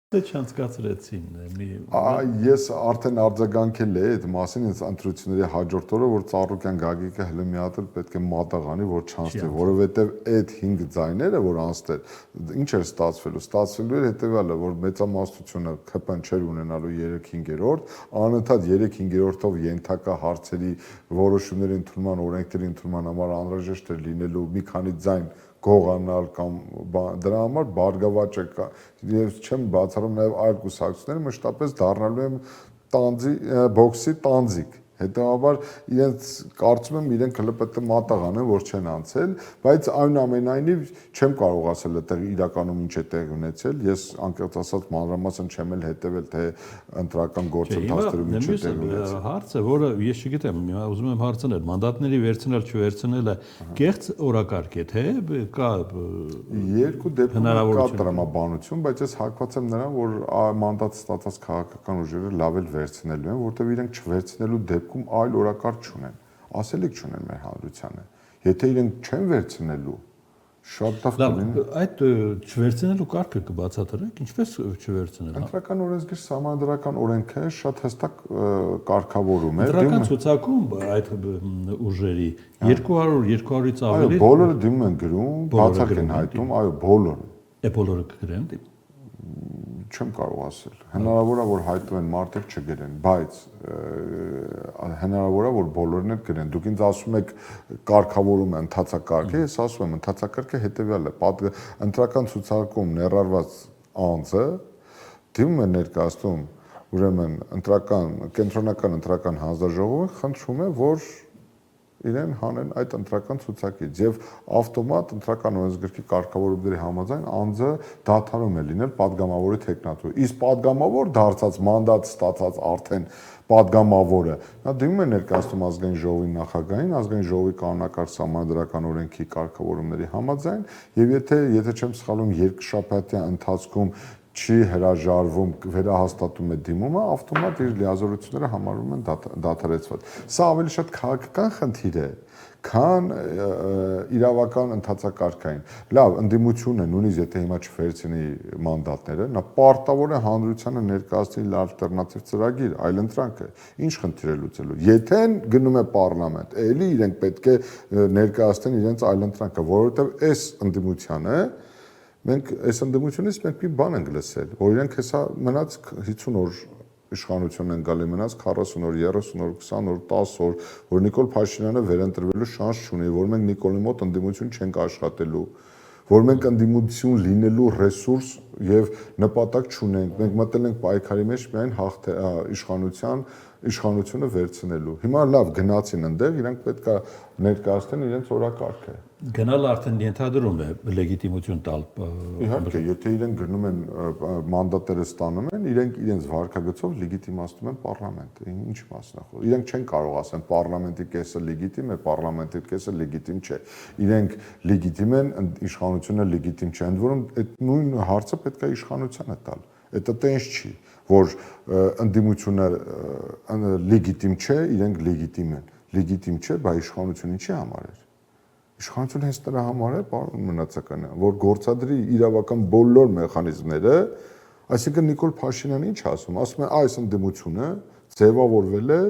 Դե չանցկացրեցին Ես արդեն արձագանքել եմ այդ մասին, ինձ ընտրությունների հաջորդ օրը, որ Ծառուկյան Գագիկը հենց մի հատ էլ պետք է մատաղանի, որ չանցնի, որովհետև այդ 5 ձայները, որ անցնել, ինչ էր ստացվելու էր հետևյալը, որ մեծամասնությունը ԿՊ-ն չէր ունենալու 3/5, անընդհատ 3/5-ով ենթակա հարցերի որոշումների ընդունման, օրենքների ընդունման համար անհրաժեշտ էր լինելու մի քանի ձայն գողանալ կամ դրա համար բարգավաճ է կա եւ չեմ բացառում նաեւ այլ կուսակցությունները մշտապես դառնալու են բոքսի տանձիկ հետեւաբար իրենց կարծում եմ իրենք հələ պետք է մատաղ անեն որ չեն անցել բայց այնուամենայնիվ չեմ կարող ասել այդտեղ իրականում ինչ է տեղ ունեցել ես անկեղծ ասած մանրամասն չեմ էլ հետեւել թե ընտրական գործընթացներում ինչ է տեղ ունեցել հարցը որը ես չգիտեմ ուզում եմ հարցնել մանդատների վերցնել չվերցնելը կեղծ օրակարգ է թե կա երկու դեպքում կա տրամաբանություն բայց ես հակված եմ նրան որ մանդատ ստացած քաղաքական ուժերը լավ էլ վերցնելու են որտեղ իրենք չվերցնելու դեպքում այլ օրակարգ չունեն ասելիք չունեն մեր հանրությանը եթե իրենք չեն վերցնելու շատ լավ կլինի այդ չվերցնելու կարգը կբացատրեք ինչպես չվերցնել ընտրական օրենսգիր սահմանադրական օրենքը շատ հստակ կարգավորում է ընտրական ցուցակում այդ ուժերի 200-200-ից ավելի այո բոլորը դիմում են գրում բացառք են հայտում այո բոլորը բոլորը կգրեն չեմ կարող ասել հնարավոր է որ հայտնվեն մարդիկ չգրեն բայց հնարավոր է որ բոլորն էլ գրեն դուք ինձ ասում եք կարգավորում է ընթացակարգը ես ասում եմ ընթացակարգը հետեւյալն է ընտրական ցուցակում ներառված անձը դիմում է ներկայացնում ուրեմն կենտրոնական ընտրական հանձնաժողովը խնդրում է որ իրեն հանեն այդ ընտրական ցուցակից եւ ավտոմատ ընտրական օրենսգրքի կարգավորումների համաձայն անձը դադարում է լինել падգամավորի տեխնատու իսկ падգամավոր դարձած մանդատ ստացած արդեն падգամավորը նա դիմում է ներկայացնում ազգային ժողովի նախագահին ազգային ժողովի կանոնակարգ սահմանադրական օրենքի կարգավորումների համաձայն եւ եթե չեմ սխալվում երկշաբաթյա ընթացքում չի հրաժարվում վերահաստատում է դիմումը ավտոմատ իր լիազորությունները համարվում են դադարեցված սա ավելի շատ քաղաքական խնդիր է քան իրավական ընթացակարգային լավ ընդդիմությունը նույնիսկ եթե հիմա չվերցնի մանդատները նա պարտավոր է հանրությանը ներկայացնել ալտերնատիվ ծրագիր այլ ընտրանքը ինչ խնդիր է լուծելու եթե գնում է պարլամենտ էլի իրենք պետք է ներկայացնեն իրենց այլ ընտրանքը որովհետեւ այս ընդդիմությանը մենք այս ընդդիմությունից մենք մի բան ենք լսել, որ իրենք հեսա մնաց 50 օր իշխանություն են գալի մնաց 40 օր, 30 օր, 20 օր, 10 օր, որ Նիկոլ Փաշինյանը վերընտրվելու շանս չունի, որ մենք Նիկոլի մոտ ընդդիմություն չենք աշխատելու, որ մենք ընդդիմություն լինելու ռեսուրս եւ նպատակ չունենք, մենք մտել ենք պայքարի մեջ միայն իշխանությունը վերցնելու։ Հիմա լավ գնացին այնտեղ, իրենք պետք է ներկայացնեն իրենց օրակարգը։ Գնալ արդեն ենթադրում է լեգիտիմություն տալ։ Իհարկե, եթե իրենք գնում են մանդատները ստանում են, իրենք իրենց վարկագծով լեգիտիմացնում են պարլամենտը։ Ինչ մասնախոս։ Իրենք չեն կարող ասեն պարլամենտի կեսը լեգիտիմ է, պարլամենտի կեսը լեգիտիմ չէ։ Իրենք լեգիտիմ են, իշխանությունը լեգիտիմ չէ։ Ընդ որում այդ նույն հարցը պետք է իշխանությանը տալ։ Դա տենց չի, որ ընդդիմությունը լեգիտիմ չէ, իրենք լեգիտիմ են։ Լեգիտիմ չէ, բայց իշխանությունը ինչի համար է։ Իշխանությունը հենց նրա համար է, պարոն մնացականը, որ գործադրի իրավական բոլոր մեխանիզմները, այսինքն Նիկոլ Փաշինյանը ինչ ասում է այս ընդդիմությունը ձևավորվել է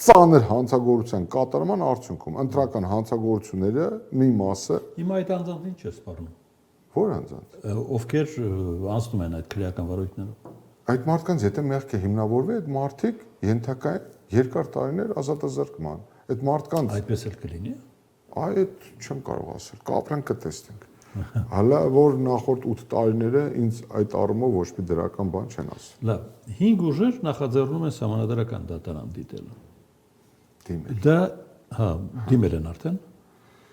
ծանր հանցագործության կատարման արդյունքում, ընտրական հանցագործությունները մի մասը Հիմա այդ անձանց ինչ է սպառնում։ Որ անձանց։ Ովքեր անցնում են այդ քրեական վարույթներով։ Այդ մարդկանց եթե մեղք է հիմնավորվել, այդ մարդիկ ենթակա են երկար տարիներ ազատազրկման։ Այդ մարդկանց Այդպես էլ կլինի։ Այդ չեմ կարող ասել, կապրենք կտեսնենք։ Հələ որ նախորդ 8 տարիները ինձ այդ առումով ոչ մի դրական բան չեն ասել։ Լավ, 5 ուժեր նախաձեռնում են համանդրական դատարան դիտելը։ Դիմել։ Դա, դիմել են արդեն։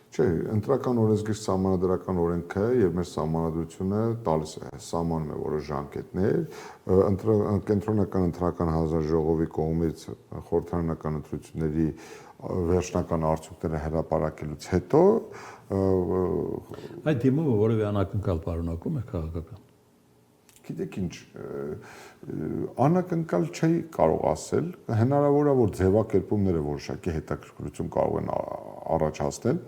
Չէ, ընտրական օրենսգիր սահմանադրական օրենքը եւ մեր սահմանադրությունը տալիս է, սահմանում է որոշ ժամկետներ, կենտրոնական ընտրական հանձնաժողովի կողմից խորհրդարանական ընտրությունների վերջնական արդյունքները հրապարակելուց հետո այդ դիմումը որևէ անակնկալ պարունակում է քաղաքական։ Գիտեք ինչ, անակնկալ չի կարող ասել, հնարավոր է որ ձևակերպումները որոշակի հետաքրքրություն կարող են առաջացնել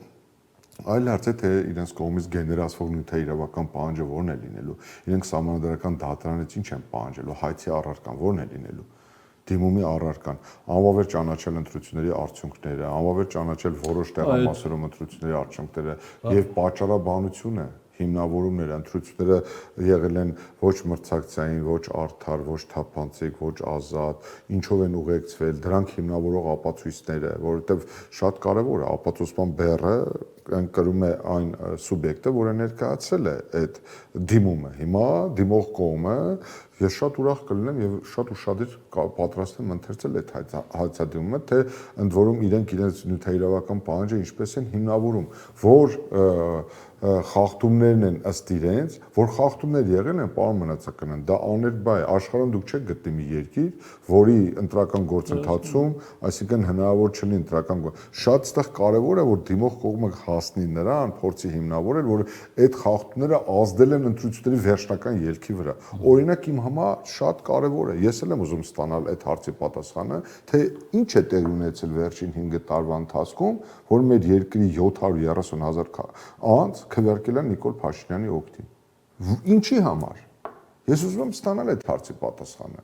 Այլ հարց է թե իրենց կողմից գեներացվող նյութերի իրավական պահանջը որն է լինելու։ Իրենք սահմանադրական դատարանից ինչ են պահանջելու, հայցի առարկան որն է լինելու։ Դիմումի առարկան, անվավեր ճանաչել ընտրությունների արդյունքները, անվավեր ճանաչել որոշ տեղամասերում ընտրությունների արդյունքները եւ պատճառաբանությունը հիմնավորումները ընտրությունները եղել են ոչ մրցակցային, ոչ արդար, ոչ թափանցիկ, ոչ ազատ, ինչով են ուղեկցվել, դրանք հիմնավորող ապացույցները, որովհետեւ շատ կարեւոր է ապացուցման բեռը կրում է այն սուբյեկտը, որը ներկայացրել է այդ դիմումը։ Հիմա դիմող կողմը ես շատ ուրախ կլինեմ եւ շատ ուշադիր պատրաստ եմ ընթերցել այդ հայցադիմումը, թե ընդ որում իրենք իրենց նյութայիրավական պահանջը ինչպես են հիմնավորում, որ խախտումներն են ըստ իրենց, որ խախտումներ եղել են, պարոն Մնացականյան, դա աներկբա է, աշխարհում դուք չեք գտնի մի երկիր, որի ընտրական գործընթացում, այսինքն հնարավոր չլինի ընտրական շատ այդտեղ կարևոր է, որ դիմող կողմը հասնի նրան, փորձի հիմնավորել, որ այդ խախտումները ազդել են ընտրությունների վերջնական ելքի վրա։ Օրինակ իմ համար շատ կարևոր է, ես էլ եմ ուզում ստանալ այդ հարցի պատասխանը, թե ինչ է տեղի ունեցել վերջին 5 տարվա ընթացքում, որ մեր երկրի 730,000 անձ քվեարկել են Նիկոլ Փաշինյանի օգտին։ Ինչի համար։ Ես ուզում եմ ստանալ այդ հարցի պատասխանը։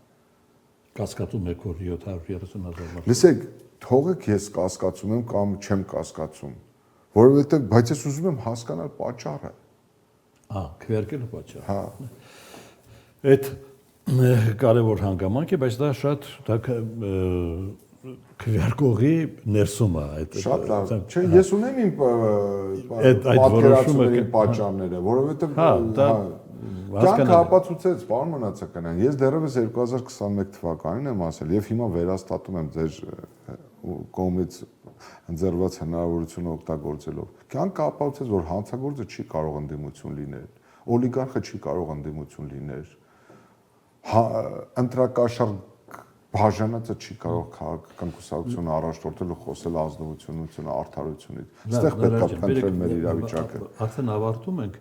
Կասկածում եք, որ 730,000 մարդ։ Լսեք, թողեք ես կասկածում եմ կամ չեմ կասկածում, որովհետև բայց ես ուզում եմ հասկանալ պատճառը։ Քվեարկելը պատճառ։ Հա։ Այդ կարևոր հանգամանք է, բայց դա շատ քվեարկողի ներսում է այդ շատ լավ։ Չէ, ես ունեմ իմ պատկերացումների պատճառները, որովհետև կյանքը ապացուցեց, պարոն Մնացականյան, ես դեռևս 2021 թվականին եմ ասել եւ հիմա վերաստատում եմ ձեր կողմից ընձեռված հնարավորությունը օգտագործելով։ Կյանքը ապացուցեց, որ հանցագործը չի կարող ընդդիմություն լինել, օլիգարխը չի կարող ընդդիմություն լինել, ընտրակաշառք բաժանածը չի կարող քաղաքական կուսակցությունը առաջնորդել ու խոսել ազնվությունից, արդարությունից։ Այստեղ պետք է փնտրել մեր իրավիճակը։ Արդեն ավարտում ենք։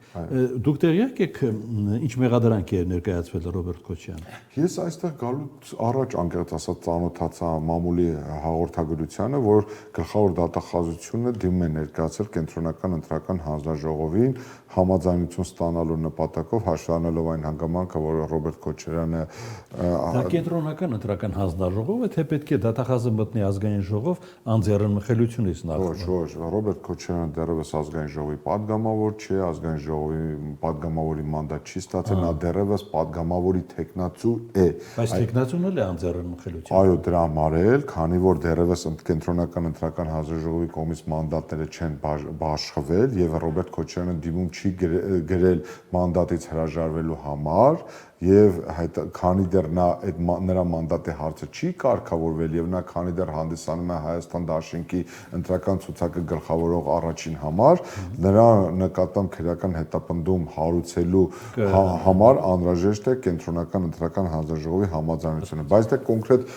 Դուք տեղյակ եք ինչ մեղադրանք է ներկայացվել Ռոբերտ Քոչյանը։ Ես այստեղ գալուց առաջ անկեղծ ասած ծանոթացա մամուլի հաղորդագրությանը, որ գլխավոր դատախազությունը դիմում է ներկայացել կենտրոնական ընտրական հանձնաժողովին համաձայնություն ստանալու նպատակով հաշվառնելով այն հանգամանքը, որ Ռոբերտ Քոչարյանը դա կենտրոնական ընտրական հանձնաժողովը թե պետք է դատախազը մտնի ազգային ժողով անձեռնմխելիությունից նախ։ Ոչ, Ռոբերտ Քոչարյանը դեռևս ազգային ժողովի падգամավոր չէ, ազգային ժողովի падգամավորի մանդատ չի ստացել, նա դեռևս падգամավորի տեխնացու է։ Բայց տեխնացուն էլ է անձեռնմխելիություն։ Այո, դրա համար էլ, քանի որ դեռևս կենտրոնական ընտրական հանձնաժողովի կողմից մանդատները չեն բաշխվել եւ Ռոբերտ Քոչարյանը դիմում չի գրել մանդատից հրաժարվելու համար եւ քանի դեռ նա այդ նրա մանդատի հարցը չի կարգավորվել եւ նա քանի դեռ հանդիսանում է Հայաստան Դաշինքի ընտրական ցուցակը գլխավորող առաջին համար, նրա նկատմամբ քրեական հետապնդում հարուցելու համար անհրաժեշտ է կենտրոնական ընտրական հանձնաժողովի համաձայնությունը, բայց դա կոնկրետ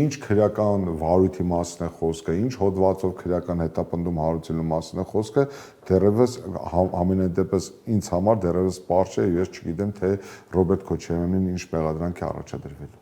ինչ քրեական վարույթի մասին է խոսքը, ինչ հոդվածով քրեական հետապնդում հարուցելու մասին է խոսքը, դեռևս ամենայն դեպս ինձ համար դեռևս պարզ չէ, ես չգիտեմ թե Ռոբերտ Քոչարյանին ինչ մեղադրանք է առաջադրվել։